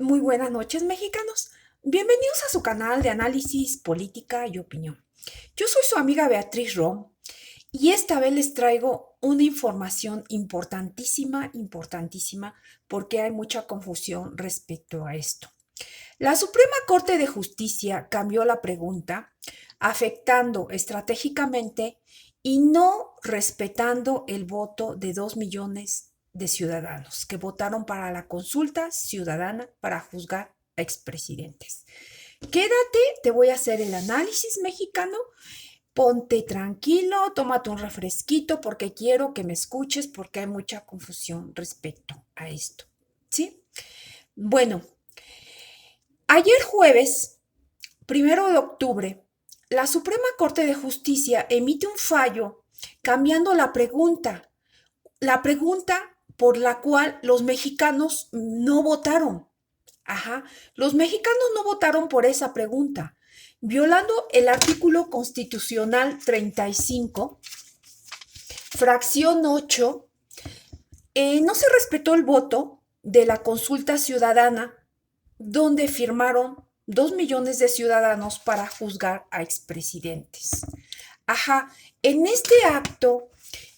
Muy buenas noches, mexicanos. Bienvenidos a su canal de análisis, política y opinión. Yo soy su amiga Beatriz Rom y esta vez les traigo una información importantísima, porque hay mucha confusión respecto a esto. La Suprema Corte de Justicia cambió la pregunta, afectando estratégicamente y no respetando el voto de 2 millones de ciudadanos que votaron para la consulta ciudadana para juzgar a expresidentes. Quédate, te voy a hacer el análisis mexicano. Ponte tranquilo, tómate un refresquito porque quiero que me escuches porque hay mucha confusión respecto a esto. ¿Sí? Bueno, ayer jueves, 1 de octubre, la Suprema Corte de Justicia emite un fallo cambiando la pregunta por la cual los mexicanos no votaron. Los mexicanos no votaron por esa pregunta, violando el artículo constitucional 35, fracción 8. No se respetó el voto de la consulta ciudadana donde firmaron 2 millones de ciudadanos para juzgar a expresidentes. En este acto,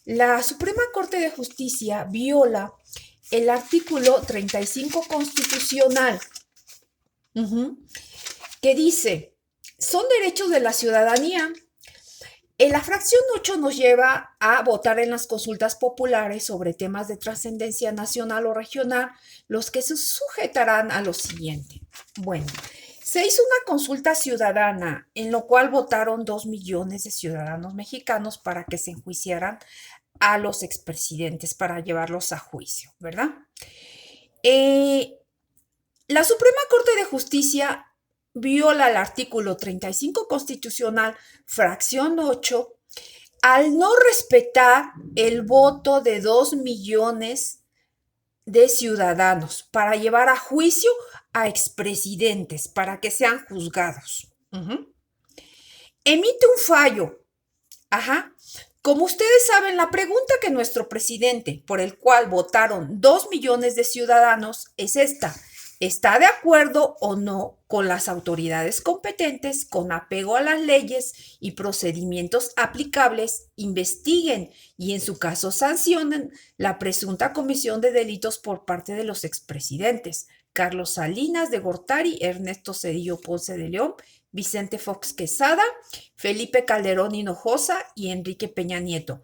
la Suprema Corte de Justicia viola el artículo 35 constitucional, que dice, son derechos de la ciudadanía. En la fracción 8 nos lleva a votar en las consultas populares sobre temas de trascendencia nacional o regional, los que se sujetarán a lo siguiente. Bueno, se hizo una consulta ciudadana en lo cual votaron 2 millones de ciudadanos mexicanos para que se enjuiciaran a los expresidentes, para llevarlos a juicio, ¿verdad? La Suprema Corte de Justicia viola el artículo 35 constitucional, fracción 8, al no respetar el voto de 2 millones de ciudadanos para llevar a juicio a expresidentes, para que sean juzgados. Emite un fallo. Como ustedes saben, la pregunta que nuestro presidente, por el cual votaron 2 millones de ciudadanos, es esta. ¿Está de acuerdo o no con las autoridades competentes, con apego a las leyes y procedimientos aplicables, investiguen y en su caso sancionen la presunta comisión de delitos por parte de los expresidentes Carlos Salinas de Gortari, Ernesto Zedillo Ponce de León, Vicente Fox Quesada, Felipe Calderón Hinojosa y Enrique Peña Nieto?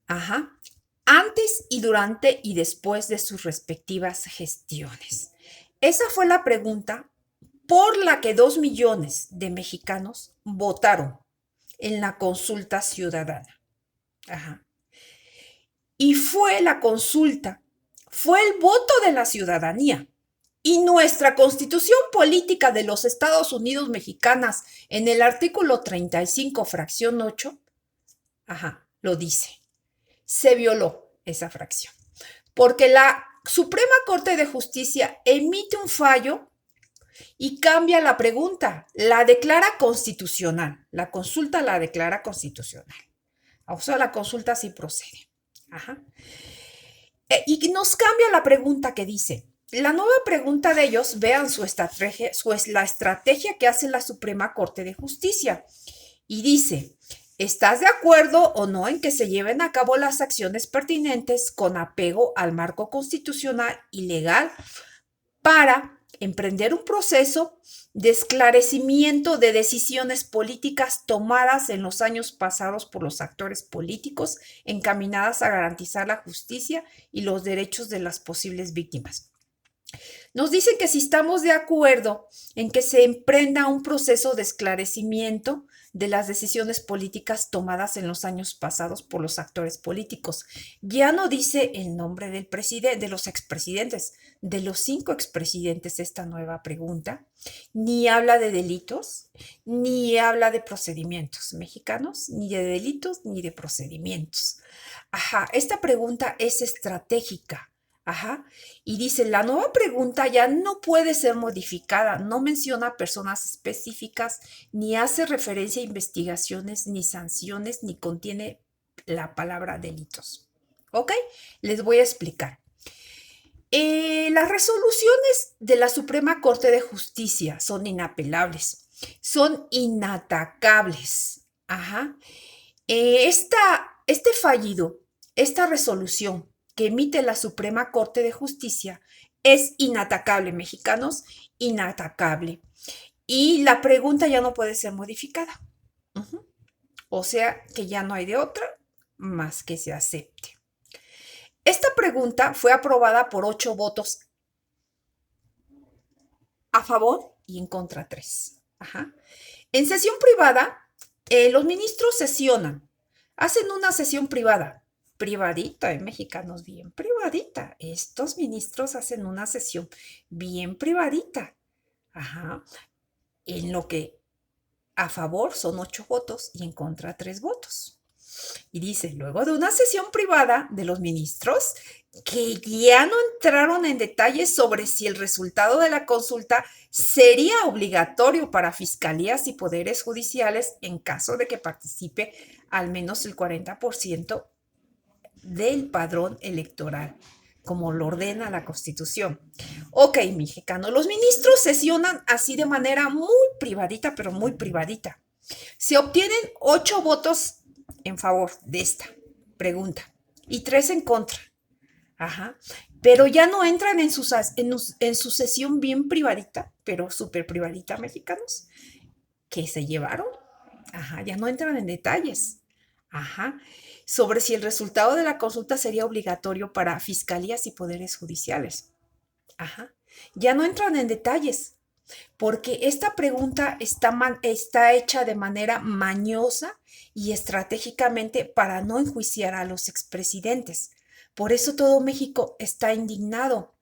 Antes y durante y después de sus respectivas gestiones. Esa fue la pregunta por la que 2 millones de mexicanos votaron en la consulta ciudadana. Y fue la consulta, fue el voto de la ciudadanía. Y nuestra Constitución Política de los Estados Unidos Mexicanas, en el artículo 35, fracción 8, lo dice. Se violó esa fracción. Porque la Suprema Corte de Justicia emite un fallo y cambia la pregunta, la declara constitucional. La consulta la declara constitucional. O sea, la consulta sí procede. Y nos cambia la pregunta que dice, la nueva pregunta de ellos, vean la estrategia que hace la Suprema Corte de Justicia. Y dice, ¿estás de acuerdo o no en que se lleven a cabo las acciones pertinentes con apego al marco constitucional y legal para emprender un proceso de esclarecimiento de decisiones políticas tomadas en los años pasados por los actores políticos encaminadas a garantizar la justicia y los derechos de las posibles víctimas? Nos dicen que si estamos de acuerdo en que se emprenda un proceso de esclarecimiento de las decisiones políticas tomadas en los años pasados por los actores políticos. Ya no dice el nombre del presidente, de los expresidentes, de los 5 expresidentes esta nueva pregunta, ni habla de delitos, ni habla de procedimientos mexicanos, ni de delitos, ni de procedimientos. Esta pregunta es estratégica. Y dice, la nueva pregunta ya no puede ser modificada, no menciona personas específicas, ni hace referencia a investigaciones, ni sanciones, ni contiene la palabra delitos. ¿Ok? Les voy a explicar. Las resoluciones de la Suprema Corte de Justicia son inapelables, son inatacables. Ajá. Este fallido, esta resolución que emite la Suprema Corte de Justicia es inatacable, mexicanos, inatacable. Y la pregunta ya no puede ser modificada. Ujú. O sea que ya no hay de otra más que se acepte. Esta pregunta fue aprobada por 8 votos a favor y en contra 3. Ajá. En sesión privada, los ministros sesionan, hacen una sesión privada, privadita, mexicanos, bien privadita. Estos ministros hacen una sesión bien privadita. Ajá. En lo que a favor son 8 votos y en contra 3 votos. Y dice, luego de una sesión privada de los ministros, que ya no entraron en detalles sobre si el resultado de la consulta sería obligatorio para fiscalías y poderes judiciales en caso de que participe al menos el 40% del padrón electoral, como lo ordena la Constitución. Ok, mexicano, los ministros sesionan así de manera muy privadita, pero muy privadita. Se obtienen 8 votos en favor de esta pregunta y 3 en contra. Ajá. Pero ya no entran en su sesión bien privadita, pero súper privadita, mexicanos, que se llevaron. Ajá, ya no entran en detalles. Ajá. Sobre si el resultado de la consulta sería obligatorio para fiscalías y poderes judiciales. Ajá. Ya no entran en detalles, porque esta pregunta está hecha de manera mañosa y estratégicamente para no enjuiciar a los expresidentes. Por eso todo México está indignado.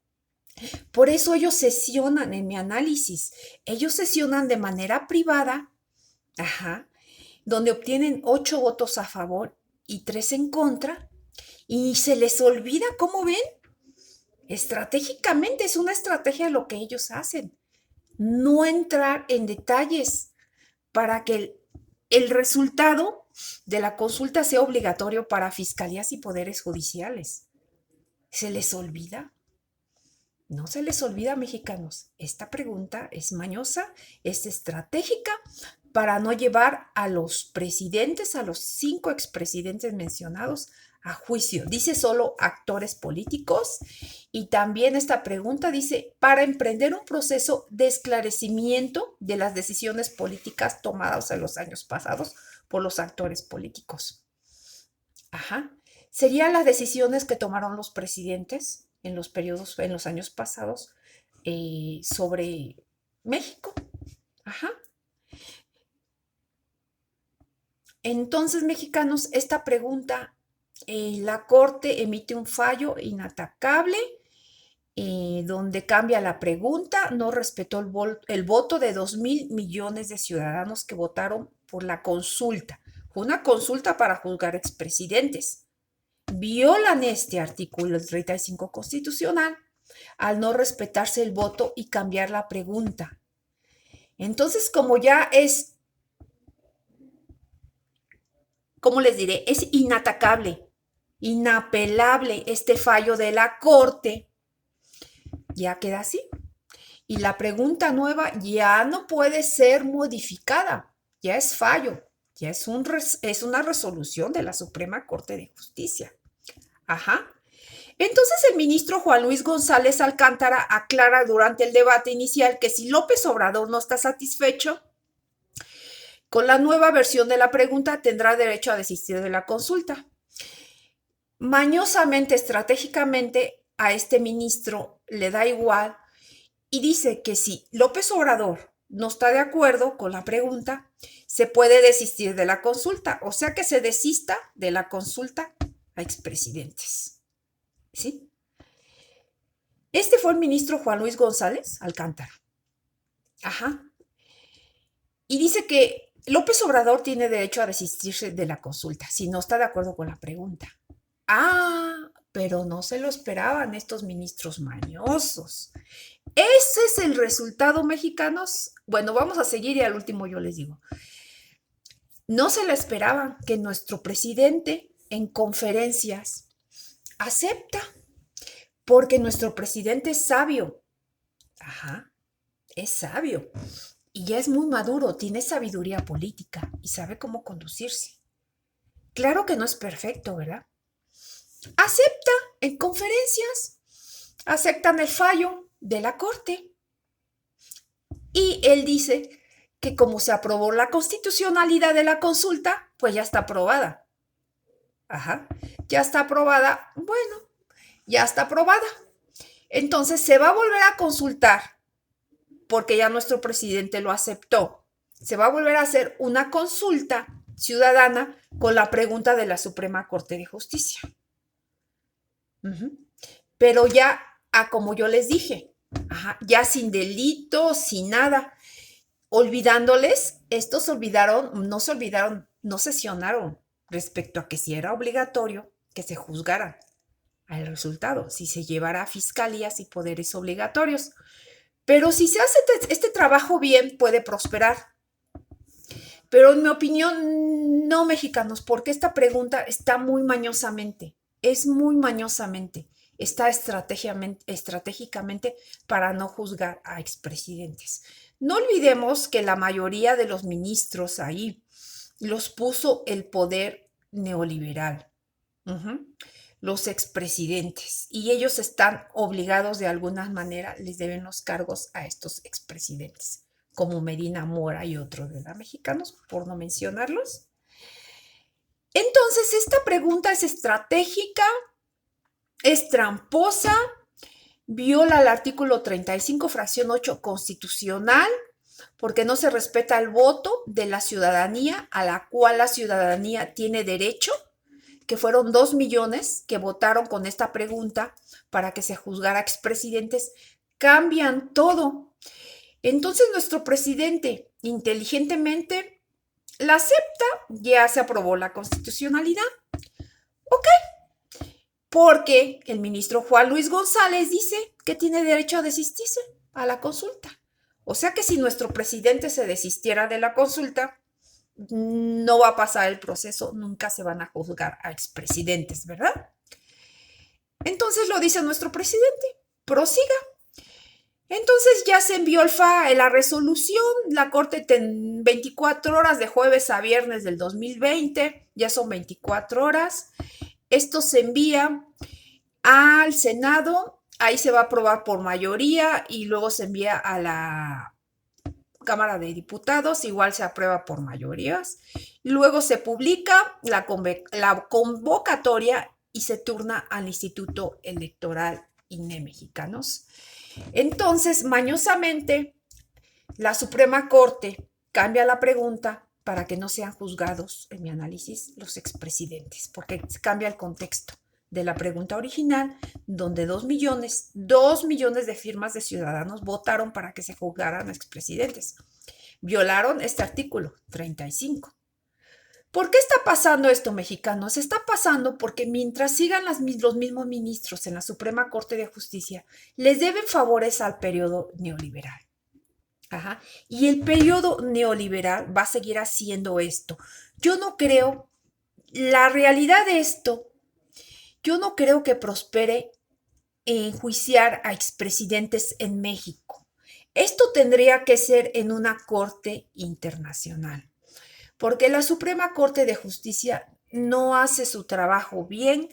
Por eso ellos sesionan en mi análisis. Ellos sesionan de manera privada, ajá, donde obtienen 8 votos a favor y 3 en contra, y se les olvida, ¿cómo ven? Estratégicamente es una estrategia lo que ellos hacen. No entrar en detalles para que el resultado de la consulta sea obligatorio para fiscalías y poderes judiciales. ¿Se les olvida? No se les olvida, mexicanos. Esta pregunta es mañosa, es estratégica para no llevar a los presidentes, a los 5 expresidentes mencionados, a juicio. Dice solo actores políticos, y también esta pregunta dice para emprender un proceso de esclarecimiento de las decisiones políticas tomadas en los años pasados por los actores políticos. Ajá. Serían las decisiones que tomaron los presidentes en los años pasados sobre México. Ajá. Entonces, mexicanos, esta pregunta, la Corte emite un fallo inatacable donde cambia la pregunta, no respetó el voto de 2,000 millones de ciudadanos que votaron por la consulta. Fue una consulta para juzgar expresidentes. Violan este artículo 35 constitucional al no respetarse el voto y cambiar la pregunta. Entonces, como ya es, ¿cómo les diré? Es inatacable, inapelable este fallo de la Corte, ya queda así. Y la pregunta nueva ya no puede ser modificada, ya es fallo, ya es una resolución de la Suprema Corte de Justicia. Ajá. Entonces el ministro Juan Luis González Alcántara aclara durante el debate inicial que si López Obrador no está satisfecho con la nueva versión de la pregunta, tendrá derecho a desistir de la consulta. Mañosamente, estratégicamente, a este ministro le da igual y dice que si López Obrador no está de acuerdo con la pregunta, se puede desistir de la consulta, o sea que se desista de la consulta a expresidentes. ¿Sí? Este fue el ministro Juan Luis González Alcántara. Ajá. Y dice que López Obrador tiene derecho a desistirse de la consulta si no está de acuerdo con la pregunta. Ah, pero no se lo esperaban estos ministros mañosos. Ese es el resultado, mexicanos. Bueno, vamos a seguir y al último yo les digo. No se lo esperaban que nuestro presidente en conferencias acepta Porque nuestro presidente es sabio. Ajá, es sabio. Y ya es muy maduro, tiene sabiduría política y sabe cómo conducirse. Claro que no es perfecto, ¿verdad? Acepta en conferencias, aceptan el fallo de la corte. Y él dice que como se aprobó la constitucionalidad de la consulta, pues ya está aprobada. Ajá, ya está aprobada. Bueno, ya está aprobada. Entonces se va a volver a consultar porque ya nuestro presidente lo aceptó. Se va a volver a hacer una consulta ciudadana con la pregunta de la Suprema Corte de Justicia. Pero ya, como yo les dije, ya sin delito, sin nada, olvidándoles, estos olvidaron, no sesionaron respecto a que si era obligatorio que se juzgara al resultado, si se llevara a fiscalías y poderes obligatorios. Pero si se hace este trabajo bien, puede prosperar. Pero en mi opinión, no, mexicanos, porque esta pregunta está muy mañosamente, es muy mañosamente, está estratégicamente para no juzgar a expresidentes. No olvidemos que la mayoría de los ministros ahí los puso el poder neoliberal, los expresidentes, y ellos están obligados de alguna manera, les deben los cargos a estos expresidentes, como Medina Mora y otros de los mexicanos, por no mencionarlos. Entonces, esta pregunta es estratégica, es tramposa, viola el artículo 35, fracción 8 constitucional, porque no se respeta el voto de la ciudadanía, a la cual la ciudadanía tiene derecho, que fueron 2 millones que votaron con esta pregunta para que se juzgara a expresidentes, cambian todo. Entonces nuestro presidente inteligentemente la acepta, ya se aprobó la constitucionalidad. Ok, porque el ministro Juan Luis González dice que tiene derecho a desistirse a la consulta. O sea que si nuestro presidente se desistiera de la consulta, no va a pasar el proceso, nunca se van a juzgar a expresidentes, ¿verdad? Entonces lo dice nuestro presidente, prosiga. Entonces ya se envió la resolución, la Corte en 24 horas de jueves a viernes del 2020, ya son 24 horas. Esto se envía al Senado, ahí se va a aprobar por mayoría y luego se envía a la Cámara de Diputados, igual se aprueba por mayorías. Luego se publica la convocatoria y se turna al Instituto Electoral INE mexicanos. Entonces, mañosamente, la Suprema Corte cambia la pregunta para que no sean juzgados, en mi análisis, los expresidentes, porque cambia el contexto de la pregunta original, donde 2 millones de firmas de ciudadanos votaron para que se juzgaran a expresidentes. Violaron este artículo 35. ¿Por qué está pasando esto, mexicanos? Está pasando porque mientras sigan los mismos ministros en la Suprema Corte de Justicia, les deben favores al periodo neoliberal. Y el periodo neoliberal va a seguir haciendo esto. Yo no creo, la realidad de esto, yo no creo que prospere enjuiciar a expresidentes en México. Esto tendría que ser en una corte internacional, porque la Suprema Corte de Justicia no hace su trabajo bien,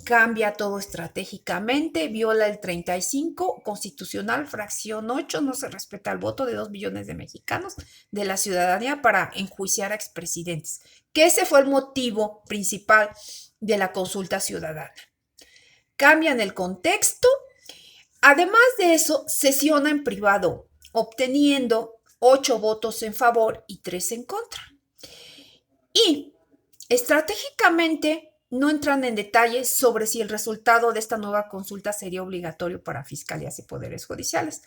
cambia todo estratégicamente, viola el 35 constitucional, fracción 8, no se respeta el voto de 2 millones de mexicanos de la ciudadanía para enjuiciar a expresidentes, que ese fue el motivo principal de la consulta ciudadana. Cambian el contexto, además de eso, sesiona en privado, obteniendo 8 votos en favor y 3 en contra. Y estratégicamente no entran en detalles sobre si el resultado de esta nueva consulta sería obligatorio para fiscalías y poderes judiciales.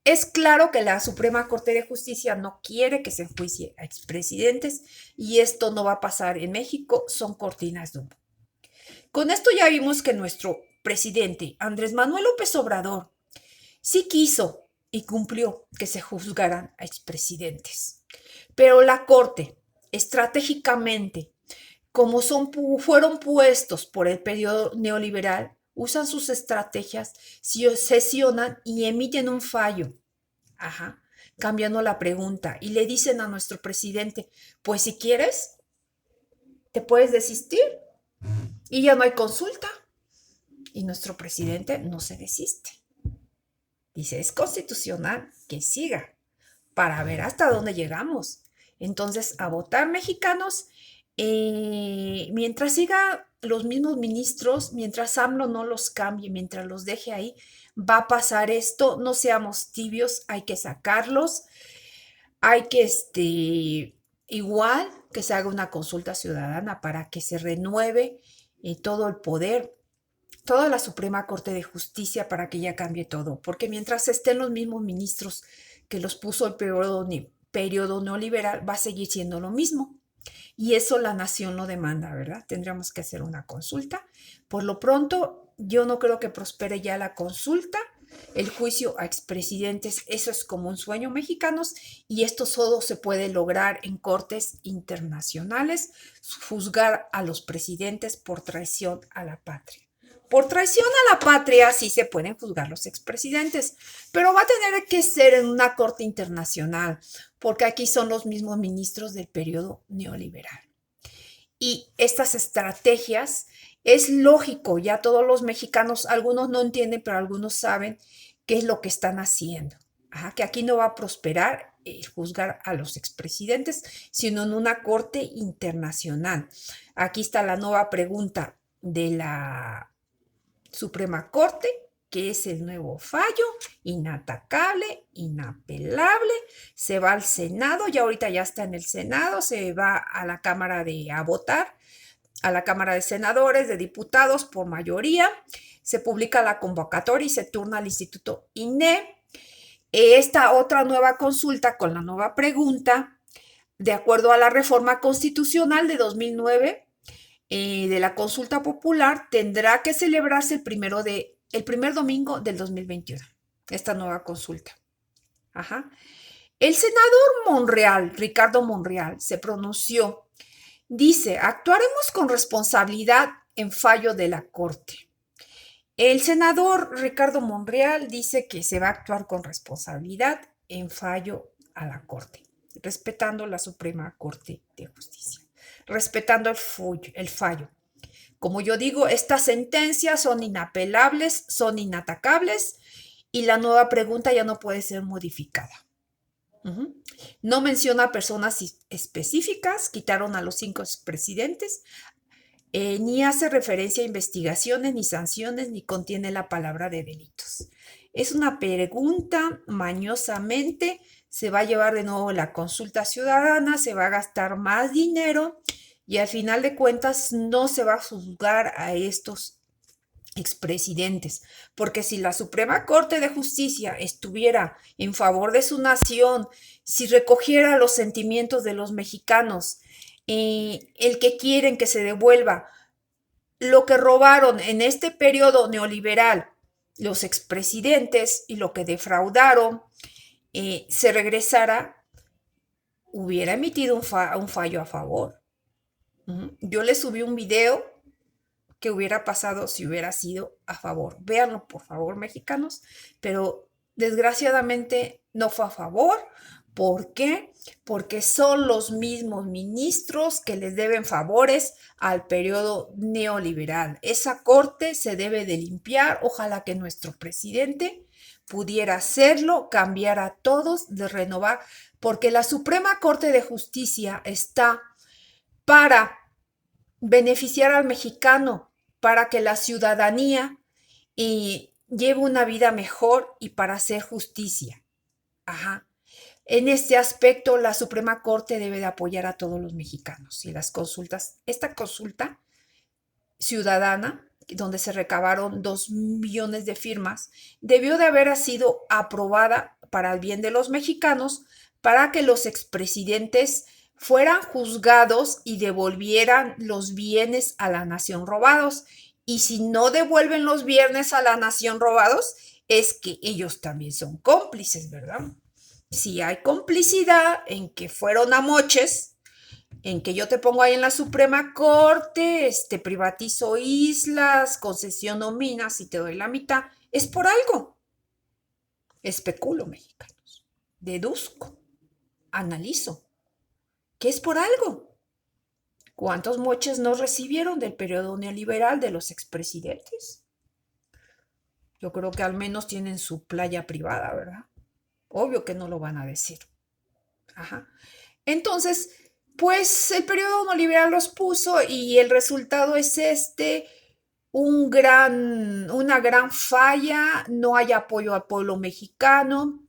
Es claro que la Suprema Corte de Justicia no quiere que se enjuicie a expresidentes y esto no va a pasar en México, son cortinas de humo. Con esto ya vimos que nuestro presidente Andrés Manuel López Obrador sí quiso y cumplió que se juzgaran a expresidentes, pero la Corte estratégicamente, como fueron puestos por el periodo neoliberal, usan sus estrategias, sesionan y emiten un fallo. Ajá, cambiando la pregunta y le dicen a nuestro presidente, pues si quieres, te puedes desistir y ya no hay consulta. Y nuestro presidente no se desiste. Dice, es constitucional que siga para ver hasta dónde llegamos. Entonces, a votar mexicanos, mientras siga los mismos ministros, mientras AMLO no los cambie, mientras los deje ahí, va a pasar esto. No seamos tibios, hay que sacarlos. Hay que, igual que se haga una consulta ciudadana para que se renueve todo el poder, toda la Suprema Corte de Justicia para que ya cambie todo, porque mientras estén los mismos ministros que los puso el periodo neoliberal, va a seguir siendo lo mismo. Y eso la nación lo demanda, ¿verdad? Tendríamos que hacer una consulta. Por lo pronto, yo no creo que prospere ya la consulta. El juicio a expresidentes, eso es como un sueño mexicanos y esto solo se puede lograr en cortes internacionales, juzgar a los presidentes por traición a la patria. Por traición a la patria sí se pueden juzgar los expresidentes, pero va a tener que ser en una corte internacional, porque aquí son los mismos ministros del periodo neoliberal. Y estas estrategias, es lógico, ya todos los mexicanos, algunos no entienden, pero algunos saben qué es lo que están haciendo. Ajá, que aquí no va a prosperar juzgar a los expresidentes, sino en una corte internacional. Aquí está la nueva pregunta de la Suprema Corte, que es el nuevo fallo, inatacable, inapelable, se va al Senado, ya ahorita ya está en el Senado, se va a la Cámara a votar, a la Cámara de Senadores, de Diputados por mayoría, se publica la convocatoria y se turna al Instituto INE. Esta otra nueva consulta con la nueva pregunta, de acuerdo a la reforma constitucional de 2009, de la consulta popular, tendrá que celebrarse el primer domingo del 2021, esta nueva consulta. Ajá. El senador Ricardo Monreal, se pronunció. Dice, actuaremos con responsabilidad en fallo de la Corte. El senador Ricardo Monreal dice que se va a actuar con responsabilidad en fallo a la Corte, respetando la Suprema Corte de Justicia, respetando el fallo. Como yo digo, estas sentencias son inapelables, son inatacables y la nueva pregunta ya no puede ser modificada. No menciona personas específicas, quitaron a los 5 expresidentes, ni hace referencia a investigaciones, ni sanciones, ni contiene la palabra de delitos. Es una pregunta mañosamente, se va a llevar de nuevo la consulta ciudadana, se va a gastar más dinero y al final de cuentas no se va a juzgar a estos expresidentes, porque si la Suprema Corte de Justicia estuviera en favor de su nación, si recogiera los sentimientos de los mexicanos, el que quieren que se devuelva lo que robaron en este periodo neoliberal los expresidentes y lo que defraudaron, se regresara, hubiera emitido un fallo a favor. Yo le subí un video que hubiera pasado si hubiera sido a favor. Véanlo, por favor, mexicanos, pero desgraciadamente no fue a favor. ¿Por qué? Porque son los mismos ministros que les deben favores al periodo neoliberal. Esa corte se debe de limpiar. Ojalá que nuestro presidente pudiera hacerlo, cambiar a todos, de renovar, porque la Suprema Corte de Justicia está para beneficiar al mexicano, para que la ciudadanía lleve una vida mejor y para hacer justicia. Ajá. En este aspecto, la Suprema Corte debe de apoyar a todos los mexicanos y las consultas. Esta consulta ciudadana, donde se recabaron 2 millones de firmas, debió de haber sido aprobada para el bien de los mexicanos, para que los expresidentes fueran juzgados y devolvieran los bienes a la nación robados. Y si no devuelven los bienes a la nación robados, es que ellos también son cómplices, ¿verdad? Si hay complicidad en que fueron amoches en que yo te pongo ahí en la Suprema Corte, privatizo islas, concesiono minas y te doy la mitad, es por algo. Especulo, mexicanos. Deduzco, analizo, que es por algo. ¿Cuántos moches no recibieron del periodo neoliberal de los expresidentes? Yo creo que al menos tienen su playa privada, ¿verdad? Obvio que no lo van a decir. Ajá. Entonces, pues el periodo neoliberal los puso y el resultado es una gran falla, no hay apoyo al pueblo mexicano,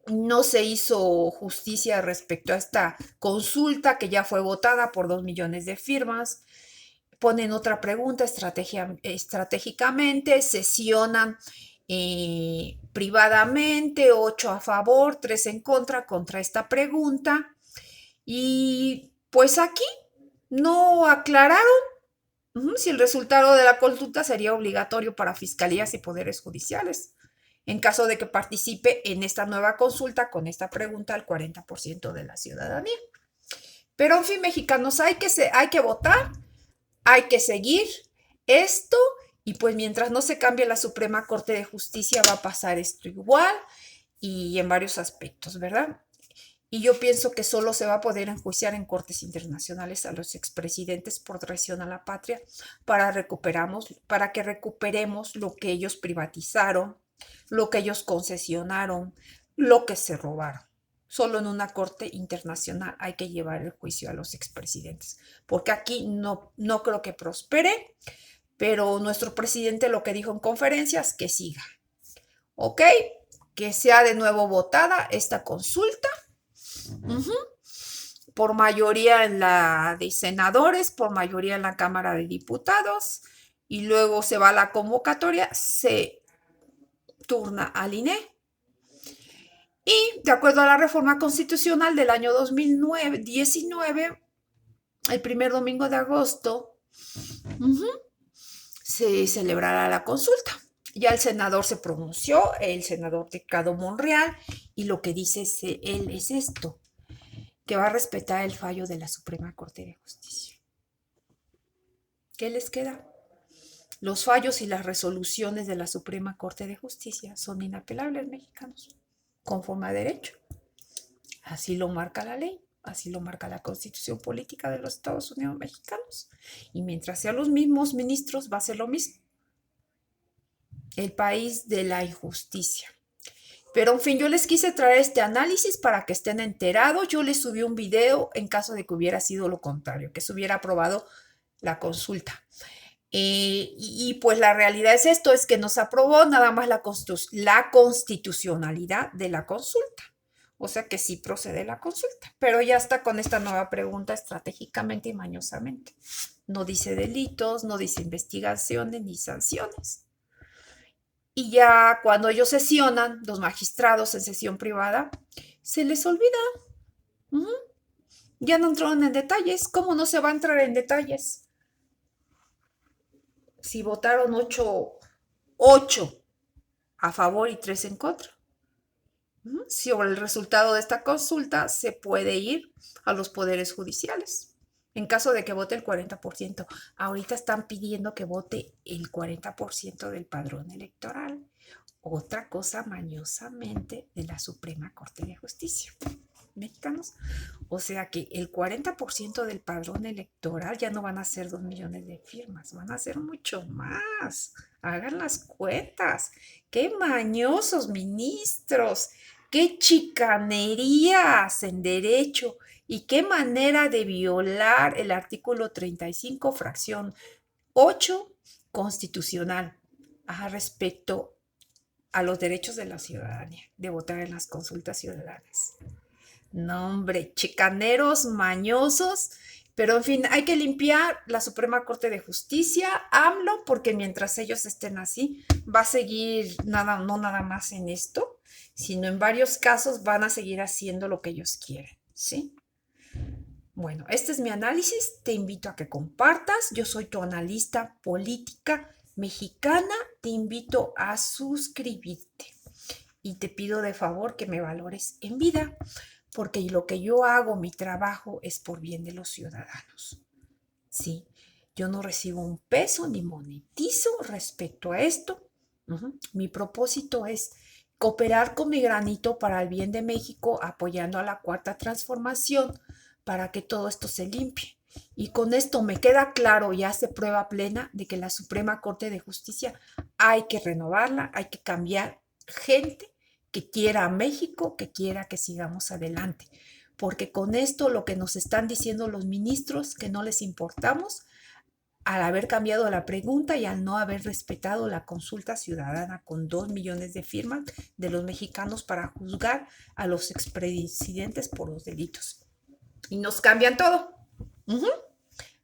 no se hizo justicia respecto a esta consulta que ya fue votada por 2 millones de firmas. Ponen otra pregunta estratégicamente, sesionan privadamente, 8 a favor, 3 en contra esta pregunta. Y pues aquí no aclararon si el resultado de la consulta sería obligatorio para fiscalías y poderes judiciales, en caso de que participe en esta nueva consulta con esta pregunta al 40% de la ciudadanía. Pero en fin, mexicanos, hay que votar, hay que seguir esto y pues mientras no se cambie la Suprema Corte de Justicia va a pasar esto igual y en varios aspectos, ¿verdad? Y yo pienso que solo se va a poder enjuiciar en cortes internacionales a los expresidentes por traición a la patria para que recuperemos lo que ellos privatizaron, lo que ellos concesionaron, lo que se robaron. Solo en una corte internacional hay que llevar el juicio a los expresidentes, porque aquí no creo que prospere, pero nuestro presidente lo que dijo en conferencias, que siga. ¿Ok? Que sea de nuevo votada esta consulta. Por mayoría en la de senadores, por mayoría en la Cámara de Diputados, y luego se va a la convocatoria, se turna al INE. Y de acuerdo a la reforma constitucional del año 2019, el primer domingo de agosto, se celebrará la consulta. Ya el senador se pronunció, el senador Ricardo Monreal, y lo que dice él es esto, que va a respetar el fallo de la Suprema Corte de Justicia. ¿Qué les queda? Los fallos y las resoluciones de la Suprema Corte de Justicia son inapelables, mexicanos, conforme a derecho. Así lo marca la ley, así lo marca la Constitución Política de los Estados Unidos Mexicanos. Y mientras sean los mismos ministros, va a ser lo mismo. El país de la injusticia. Pero en fin, yo les quise traer este análisis para que estén enterados. Yo les subí un video en caso de que hubiera sido lo contrario, que se hubiera aprobado la consulta. Y pues la realidad es esto, es que no se aprobó nada más la constitucionalidad de la consulta. O sea que sí procede la consulta, pero ya está con esta nueva pregunta estratégicamente y mañosamente. No dice delitos, no dice investigaciones ni sanciones. Y ya cuando ellos sesionan, los magistrados en sesión privada, se les olvida. Ya no entraron en detalles. ¿Cómo no se va a entrar en detalles? Si votaron 8 a favor y 3 en contra. Sobre el resultado de esta consulta se puede ir a los poderes judiciales. En caso de que vote el 40%, ahorita están pidiendo que vote el 40% del padrón electoral. Otra cosa mañosamente de la Suprema Corte de Justicia. Mexicanos. O sea que el 40% del padrón electoral ya no van a ser 2 millones de firmas, van a ser mucho más. Hagan las cuentas. ¡Qué mañosos ministros! ¡Qué chicanerías en derecho! Y qué manera de violar el artículo 35, fracción 8 constitucional respecto a los derechos de la ciudadanía, de votar en las consultas ciudadanas. No, hombre, chicaneros, mañosos, pero en fin, hay que limpiar la Suprema Corte de Justicia, AMLO, porque mientras ellos estén así, va a seguir no nada más en esto, sino en varios casos van a seguir haciendo lo que ellos quieren, ¿sí? Bueno, este es mi análisis, te invito a que compartas, yo soy tu analista política mexicana, te invito a suscribirte y te pido de favor que me valores en vida. porque lo que yo hago, mi trabajo, es por bien de los ciudadanos. ¿Sí? Yo no recibo un peso ni monetizo respecto a esto. Mi propósito es cooperar con mi granito para el bien de México, apoyando a la cuarta transformación para que todo esto se limpie. Y con esto me queda claro y hace prueba plena de que la Suprema Corte de Justicia hay que renovarla, hay que cambiar gente que quiera a México, que quiera que sigamos adelante. Porque con esto lo que nos están diciendo los ministros, que no les importamos, al haber cambiado la pregunta y al no haber respetado la consulta ciudadana con 2 millones de firmas de los mexicanos para juzgar a los expresidentes por los delitos. Y nos cambian todo.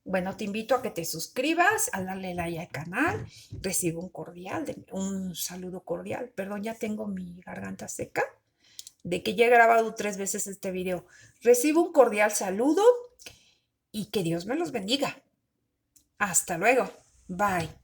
Bueno, te invito a que te suscribas, a darle like al canal, recibo un saludo cordial. Perdón, ya tengo mi garganta seca de que ya he grabado 3 veces este video. Recibo un cordial saludo y que Dios me los bendiga. Hasta luego. Bye.